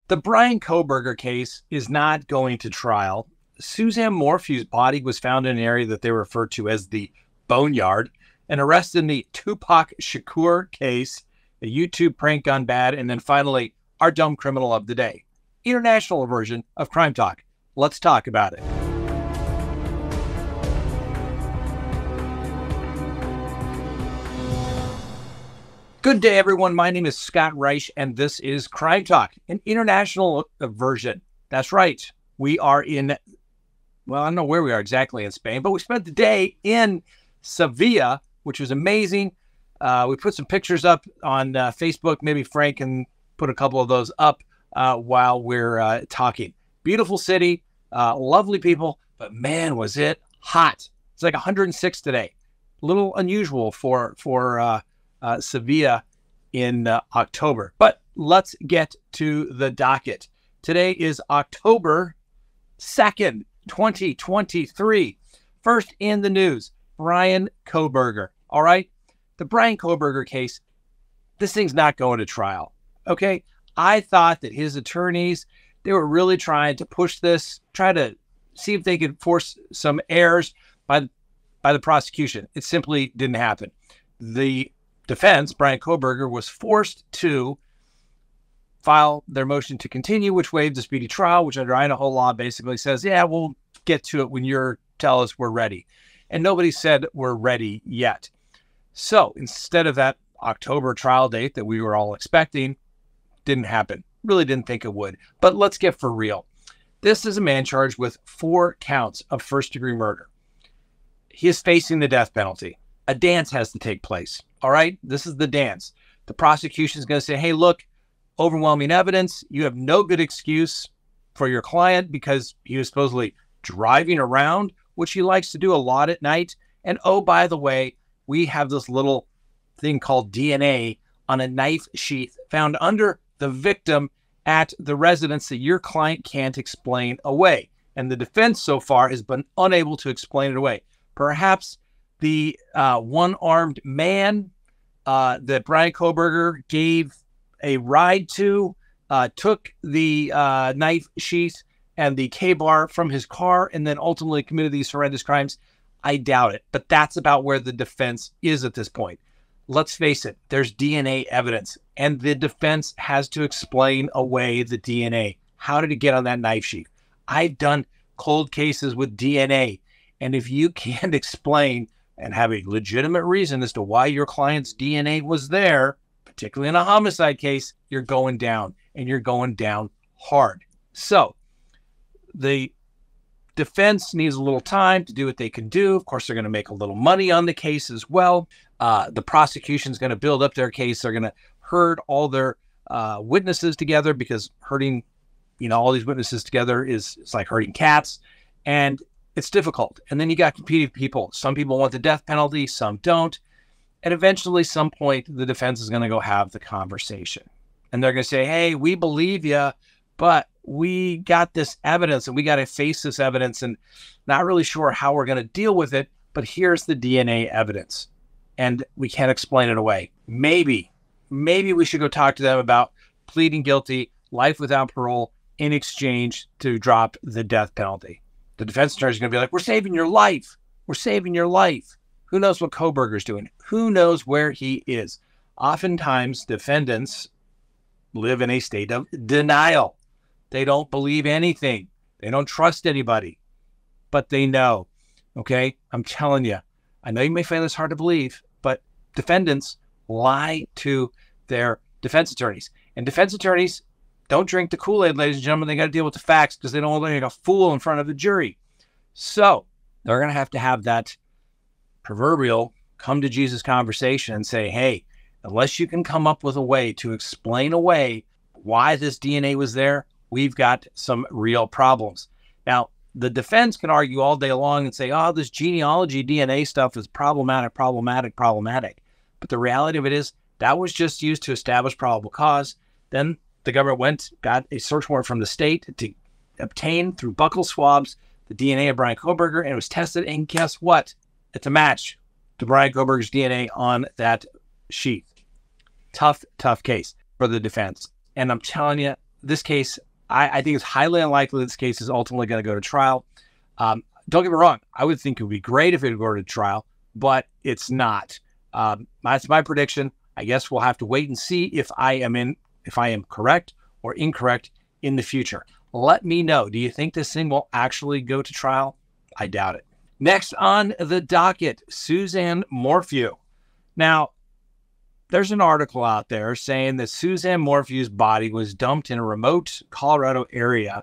The Bryan Kohberger case is not going to trial. Suzanne Morphew's body was found in an area that they refer to as the Boneyard. An arrest in the Tupac Shakur case, a YouTube prank gone bad, and then finally, our dumb criminal of the day. International version of Crime Talk. Let's talk about it. Good day, everyone. My name is Scott Reich, and this is Crime Talk, an international version. That's right. We are in, well, I don't know where we are exactly in Spain, but we spent the day in Sevilla, which was amazing. We put some pictures up on Facebook. Maybe Frank can put a couple of those up while we're talking. Beautiful city, lovely people, but man, was it hot. It's like 106 today. A little unusual for Sevilla in October. But let's get to the docket. Today is October 2nd, 2023. First in the news, Bryan Kohberger. All right, the Bryan Kohberger case, this thing's not going to trial. Okay, I thought that his attorneys, they were really trying to push this, try to see if they could force some errors by the prosecution. It simply didn't happen. The defense, Bryan Kohberger, was forced to file their motion to continue, which waived the speedy trial, which under Idaho law basically says, yeah, we'll get to it when you tell us we're ready. And nobody said we're ready yet. So instead of that October trial date that we were all expecting, didn't happen. Really didn't think it would. But let's get for real. This is a man charged with 4 counts of first-degree murder. He is facing the death penalty. A dance has to take place. All right, this is the dance. The prosecution is going to say, hey, look, overwhelming evidence. You have no good excuse for your client because he was supposedly driving around, which he likes to do a lot at night. And oh, by the way, we have this little thing called DNA on a knife sheath found under the victim at the residence that your client can't explain away. And the defense so far has been unable to explain it away. Perhaps the one-armed man that Bryan Kohberger gave a ride to took the knife sheath and the K-bar from his car and then ultimately committed these horrendous crimes. I doubt it, but that's about where the defense is at this point. Let's face it, there's DNA evidence, and the defense has to explain away the DNA. How did it get on that knife sheath? I've done cold cases with DNA, and if you can't explain and have a legitimate reason as to why your client's DNA was there, particularly in a homicide case, you're going down, and you're going down hard. So the defense needs a little time to do what they can do. Of course, they're going to make a little money on the case as well. The prosecution is going to build up their case. They're going to herd all their witnesses together because herding, all these witnesses together it's like herding cats. And it's difficult. And then you got competing people. Some people want the death penalty, some don't. And eventually, some point, the defense is going to go have the conversation. And they're going to say, hey, we believe you, but we got this evidence and we got to face this evidence and not really sure how we're going to deal with it. But here's the DNA evidence. And we can't explain it away. Maybe we should go talk to them about pleading guilty, life without parole, in exchange to drop the death penalty. The defense attorney is going to be like, we're saving your life. We're saving your life. Who knows what Kohberger's doing? Who knows where he is? Oftentimes, defendants live in a state of denial. They don't believe anything. They don't trust anybody. But they know. Okay? I'm telling you. I know you may find this hard to believe, but defendants lie to their defense attorneys. And defense attorneys don't drink the Kool-Aid, ladies and gentlemen. They got to deal with the facts because they don't want to look like a fool in front of the jury. So they're going to have that proverbial come to Jesus conversation and say, hey, unless you can come up with a way to explain away why this DNA was there, we've got some real problems. Now, the defense can argue all day long and say, oh, this genealogy DNA stuff is problematic. But the reality of it is that was just used to establish probable cause. Then the government got a search warrant from the state to obtain through buccal swabs the DNA of Bryan Kohberger, and it was tested. And guess what? It's a match to Bryan Kohberger's DNA on that sheath. Tough case for the defense. And I'm telling you, this case, I think it's highly unlikely this case is ultimately going to go to trial. Don't get me wrong. I would think it would be great if it would go to trial, but it's not. That's my prediction. I guess we'll have to wait and see if I am correct or incorrect in the future. Let me know. Do you think this thing will actually go to trial? I doubt it. Next on the docket, Suzanne Morphew. Now, there's an article out there saying that Suzanne Morphew's body was dumped in a remote Colorado area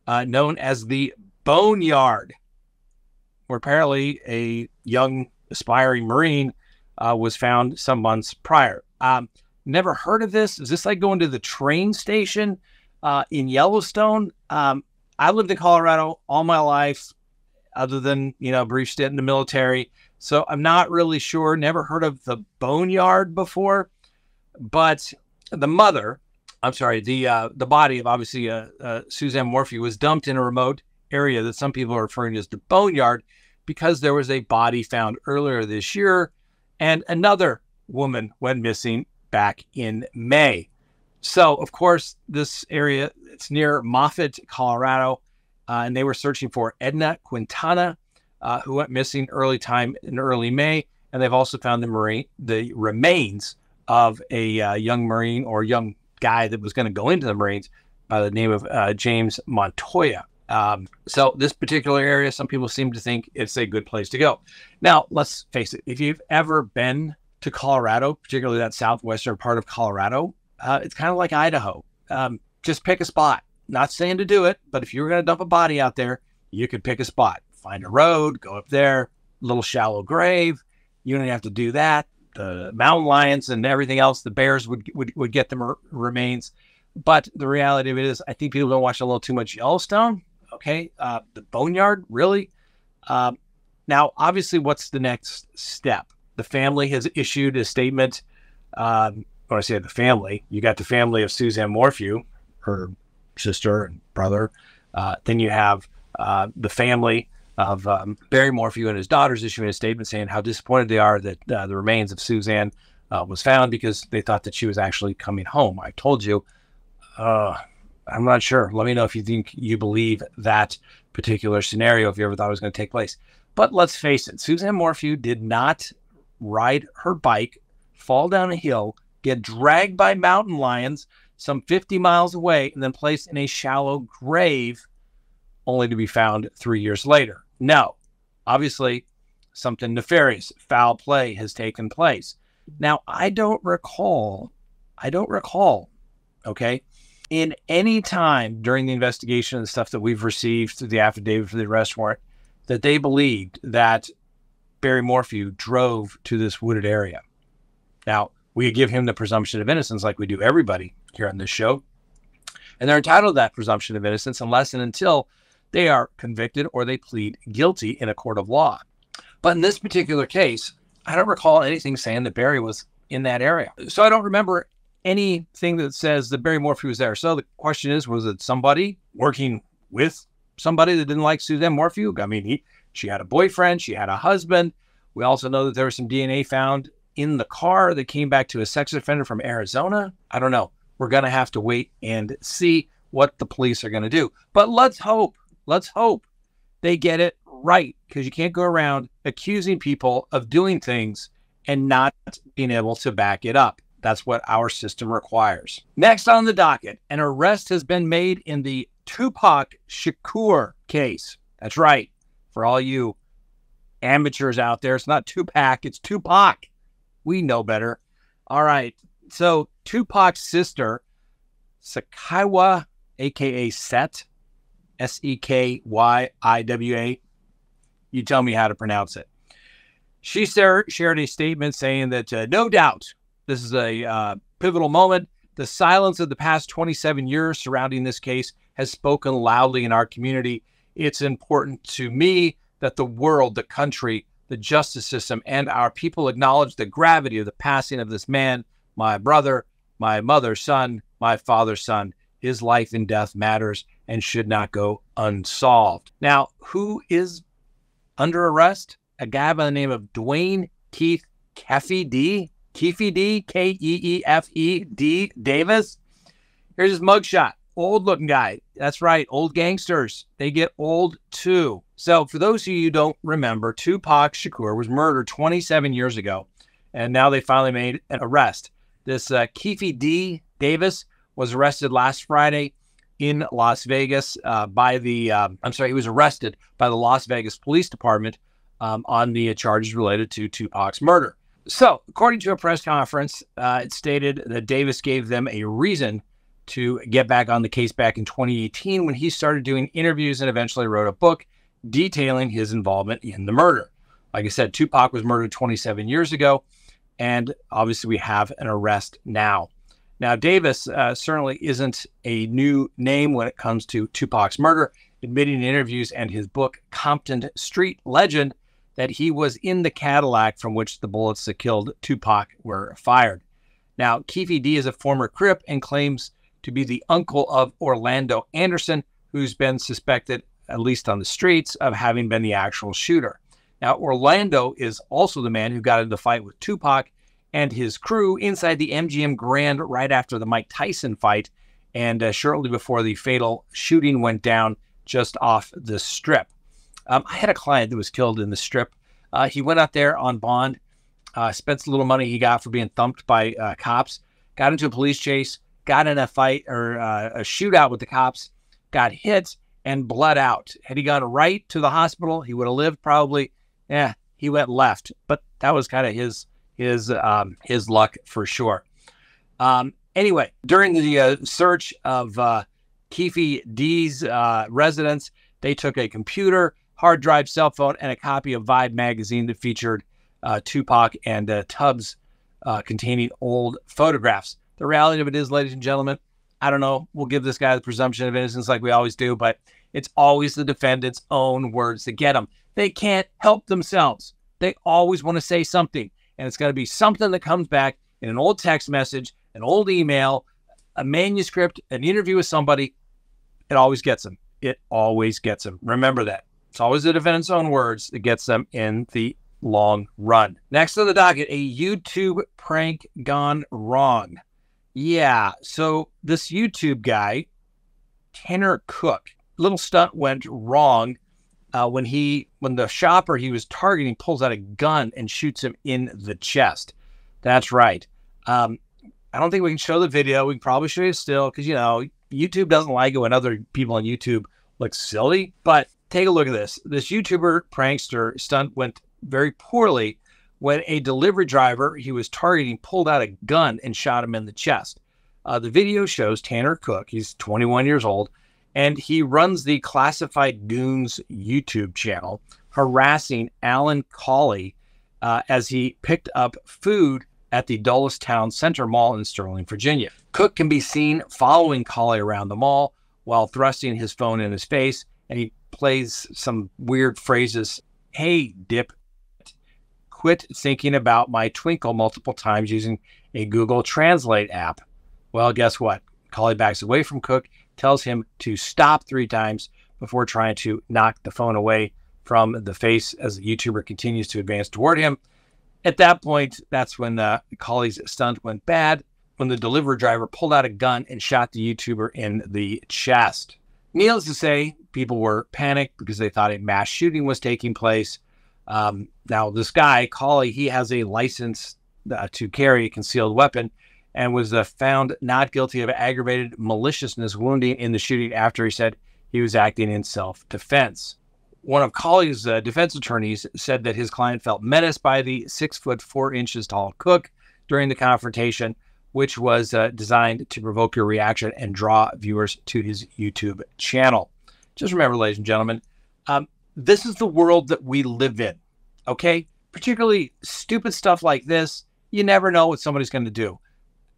known as the Boneyard, where apparently a young aspiring Marine was found some months prior. Never heard of this. Is this like going to the train station in Yellowstone? I lived in Colorado all my life, other than, a brief stint in the military. So I'm not really sure. Never heard of the Boneyard before. But the body of obviously Suzanne Morphew was dumped in a remote area that some people are referring to as the Boneyard because there was a body found earlier this year and another woman went missing back in May. So, of course, this area, it's near Moffett, Colorado, and they were searching for Edna Quintana, who went missing early May, and they've also found the remains of a young Marine or young guy that was going to go into the Marines by the name of James Montoya. So this particular area, some people seem to think it's a good place to go. Now, let's face it. If you've ever been to Colorado, particularly that southwestern part of Colorado, it's kind of like Idaho. Just pick a spot. Not saying to do it, but if you were going to dump a body out there, you could pick a spot. Find a road, go up there, little shallow grave. You don't have to do that. The mountain lions and everything else, the bears would get the remains. But the reality of it is, I think people don't watch a little too much Yellowstone. Okay, the Boneyard, really? Now, obviously, what's the next step? The family has issued a statement. When I say the family, you got the family of Suzanne Morphew, her sister and brother. Then you have the family of Barry Morphew and his daughters issuing a statement saying how disappointed they are that the remains of Suzanne was found because they thought that she was actually coming home. I told you, I'm not sure. Let me know if you think you believe that particular scenario, if you ever thought it was going to take place. But let's face it, Suzanne Morphew did not ride her bike, fall down a hill, get dragged by mountain lions some 50 miles away, and then placed in a shallow grave only to be found 3 years later. No, obviously something nefarious, foul play has taken place. Now, I don't recall, okay, in any time during the investigation and the stuff that we've received through the affidavit for the arrest warrant, that they believed that Barry Morphew drove to this wooded area. Now, we give him the presumption of innocence like we do everybody here on this show. And they're entitled to that presumption of innocence unless and until they are convicted or they plead guilty in a court of law. But in this particular case, I don't recall anything saying that Barry was in that area. So I don't remember anything that says that Barry Morphew was there. So the question is, was it somebody working with somebody that didn't like Suzanne Morphew? I mean, she had a boyfriend, she had a husband. We also know that there was some DNA found in the car that came back to a sex offender from Arizona. I don't know. We're going to have to wait and see what the police are going to do. But let's hope they get it right, because you can't go around accusing people of doing things and not being able to back it up. That's what our system requires. Next on the docket, an arrest has been made in the Tupac Shakur case. That's right. For all you amateurs out there, it's not Tupac, it's Tupac. We know better. All right. So Tupac's sister, Sekyiwa, a.k.a. Set, Sekyiwa, you tell me how to pronounce it. She shared a statement saying that no doubt this is a pivotal moment. The silence of the past 27 years surrounding this case has spoken loudly in our community. It's important to me that the world, the country, the justice system, and our people acknowledge the gravity of the passing of this man, my brother, my mother's son, my father's son. His life and death matters and should not go unsolved. Now, who is under arrest? A guy by the name of Dwayne Keefe D, Keefe D, Keefed Davis. Here's his mugshot. Old looking guy. That's right. Old gangsters. They get old too. So for those of you who don't remember, Tupac Shakur was murdered 27 years ago. And now they finally made an arrest. This Keefe D. Davis was arrested last Friday in Las Vegas he was arrested by the Las Vegas Police Department on the charges related to Tupac's murder. So according to a press conference, it stated that Davis gave them a reason to get back on the case back in 2018 when he started doing interviews and eventually wrote a book detailing his involvement in the murder. Like I said, Tupac was murdered 27 years ago, and obviously we have an arrest now. Now, Davis certainly isn't a new name when it comes to Tupac's murder, admitting in interviews and his book, Compton Street Legend, that he was in the Cadillac from which the bullets that killed Tupac were fired. Now, Keefe D is a former Crip and claims to be the uncle of Orlando Anderson, who's been suspected, at least on the streets, of having been the actual shooter. Now, Orlando is also the man who got into the fight with Tupac and his crew inside the MGM Grand right after the Mike Tyson fight and shortly before the fatal shooting went down just off the Strip. I had a client that was killed in the Strip. He went out there on bond, spent the little money he got for being thumped by cops, got into a police chase, got in a fight or a shootout with the cops, got hit and bled out. Had he gone right to the hospital, he would have lived probably. He went left, but that was kind of his luck for sure. Anyway, during the search of Keefe D's residence, they took a computer, hard drive, cell phone, and a copy of Vibe magazine that featured Tupac and tubs containing old photographs. The reality of it is, ladies and gentlemen, I don't know, we'll give this guy the presumption of innocence like we always do, but it's always the defendant's own words that get them. They can't help themselves. They always want to say something, and it's got to be something that comes back in an old text message, an old email, a manuscript, an interview with somebody. It always gets them. It always gets them. Remember that. It's always the defendant's own words that gets them in the long run. Next on the docket, a YouTube prank gone wrong. Yeah, so this YouTube guy, Tanner Cook, little stunt went wrong when the shopper he was targeting pulls out a gun and shoots him in the chest. That's right. I don't think we can show the video. We can probably show you still because, you know, YouTube doesn't like it when other people on YouTube look silly. But take a look at this. This YouTuber prankster stunt went very poorly when a delivery driver he was targeting pulled out a gun and shot him in the chest. The video shows Tanner Cook. He's 21 years old, and he runs the Classified Goons YouTube channel, harassing Alan Cawley as he picked up food at the Dullestown Center Mall in Sterling, Virginia. Cook can be seen following Cawley around the mall while thrusting his phone in his face, and he plays some weird phrases. Hey, dip. Quit thinking about my twinkle multiple times using a Google Translate app. Well, guess what? Cawley backs away from Cook, tells him to stop 3 times before trying to knock the phone away from the face as the YouTuber continues to advance toward him. At that point, that's when Cawley's stunt went bad, when the delivery driver pulled out a gun and shot the YouTuber in the chest. Needless to say, people were panicked because they thought a mass shooting was taking place. Now, this guy, Cawley, he has a license to carry a concealed weapon and was found not guilty of aggravated maliciousness wounding in the shooting after he said he was acting in self-defense. One of Cawley's defense attorneys said that his client felt menaced by the 6'4" tall Cook during the confrontation, which was designed to provoke a reaction and draw viewers to his YouTube channel. Just remember, ladies and gentlemen, this is the world that we live in, okay? Particularly stupid stuff like this, you never know what somebody's going to do.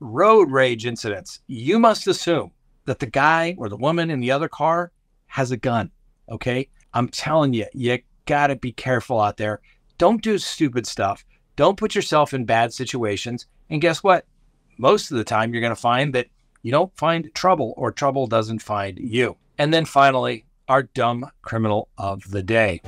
Road rage incidents, you must assume that the guy or the woman in the other car has a gun, okay? I'm telling you, you got to be careful out there. Don't do stupid stuff. Don't put yourself in bad situations. And guess what? Most of the time, you're going to find that you don't find trouble or trouble doesn't find you. And then finally, our dumb criminal of the day.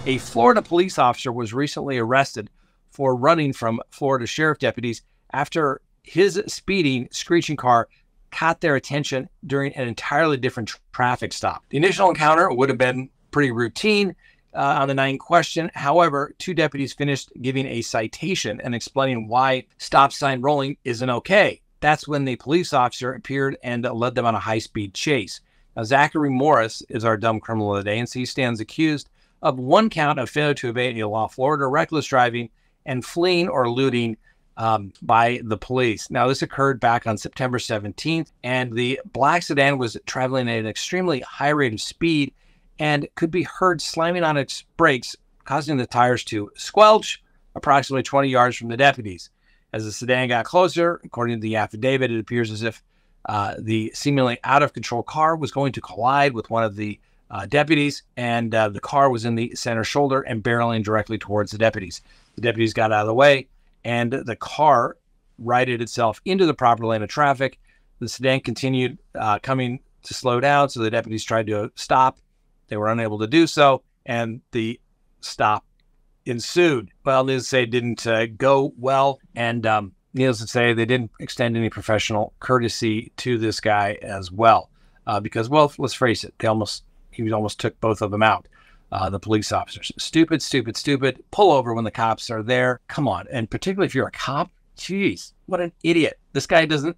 A Florida police officer was recently arrested for running from Florida sheriff deputies after his speeding, screeching car caught their attention during an entirely different traffic stop. The initial encounter would have been pretty routine on the night in question. However, two deputies finished giving a citation and explaining why stop sign rolling isn't okay. That's when the police officer appeared and led them on a high-speed chase. Now, Zachary Morris is our dumb criminal of the day, and so he stands accused of one count of failure to obey a law, Florida reckless driving, and fleeing or eluding by the police. Now, this occurred back on September 17th, and the black sedan was traveling at an extremely high rate of speed and could be heard slamming on its brakes, causing the tires to squelch approximately 20 yards from the deputies. As the sedan got closer, according to the affidavit, it appears as if the seemingly out-of-control car was going to collide with one of the deputies, and the car was in the center shoulder and barreling directly towards the deputies. The deputies got out of the way, and the car righted itself into the proper lane of traffic. The sedan continued coming to slow down, so the deputies tried to stop. They were unable to do so, and the stop ensued. Well, needless to say, it didn't go well, and needless to say, they didn't extend any professional courtesy to this guy as well, because, well, let's face it, he almost took both of them out. The police officers. Stupid, stupid, stupid. Pull over when the cops are there. Come on. And particularly if you're a cop, geez, what an idiot. This guy doesn't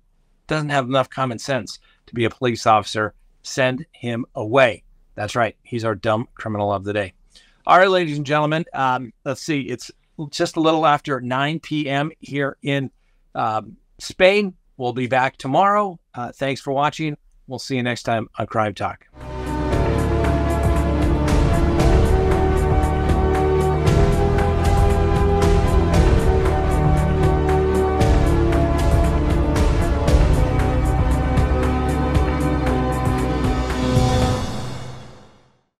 have enough common sense to be a police officer. Send him away. That's right. He's our dumb criminal of the day. All right, ladies and gentlemen, let's see. It's just a little after 9 p.m. here in Spain. We'll be back tomorrow. Thanks for watching. We'll see you next time on Crime Talk.